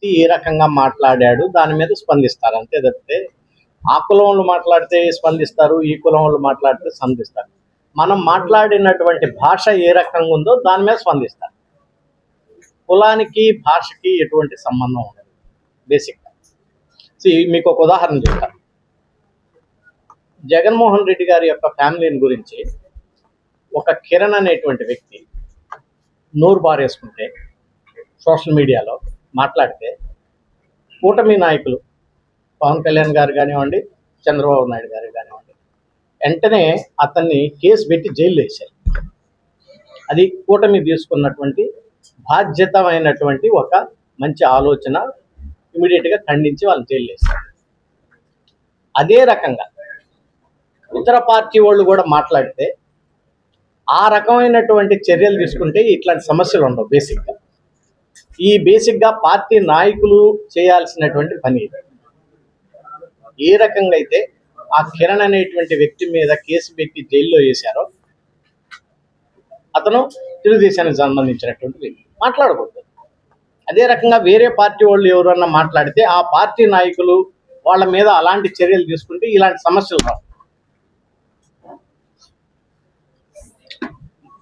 వ్యక్తి ఏ రకంగా మాట్లాడాడు దాని మీద స్పందిస్తారు, అంతే తప్పితే ఆ కులం వాళ్ళు మాట్లాడితే స్పందిస్తారు, ఈ కులం వాళ్ళు మాట్లాడితే స్పందిస్తారు. మనం మాట్లాడినటువంటి భాష ఏ రకంగా ఉందో దాని మీద స్పందిస్తారు. కులానికి భాషకి ఎటువంటి సంబంధం ఉండదు బేసిక్గా. మీకు ఒక ఉదాహరణ చెప్తాను. జగన్మోహన్ రెడ్డి గారి యొక్క ఫ్యామిలీని గురించి ఒక కిరణ్ అనేటువంటి వ్యక్తి నోరు బారేసుకుంటే సోషల్ మీడియాలో మాట్లాడితే కూటమి నాయకులు పవన్ కళ్యాణ్ గారు కానివ్వండి, చంద్రబాబు నాయుడు గారు కానివ్వండి, వెంటనే అతన్ని కేసు పెట్టి జైల్లో వేశారు. అది కూటమి తీసుకున్నటువంటి బాధ్యతమైనటువంటి ఒక మంచి ఆలోచన. ఇమీడియట్గా ఖండించి వాళ్ళని జైల్లో వేశారు. అదే రకంగా ఇతర పార్టీ వాళ్ళు కూడా మాట్లాడితే ఆ రకమైనటువంటి చర్యలు తీసుకుంటే ఇట్లాంటి సమస్యలు ఉండవు. బేసిక్గా పార్టీ నాయకులు చేయాల్సినటువంటి పని ఇది. ఏ రకంగా అయితే ఆ కిరణ్ అనేటువంటి వ్యక్తి మీద కేసు పెట్టి జైల్లో వేశారో, అతను తెలుగుదేశానికి సంబంధించినటువంటి వ్యక్తి, మాట్లాడకూడదు. అదే రకంగా వేరే పార్టీ వాళ్ళు ఎవరన్నా మాట్లాడితే ఆ పార్టీ నాయకులు వాళ్ళ మీద అలాంటి చర్యలు తీసుకుంటే ఇలాంటి సమస్యలు రావు.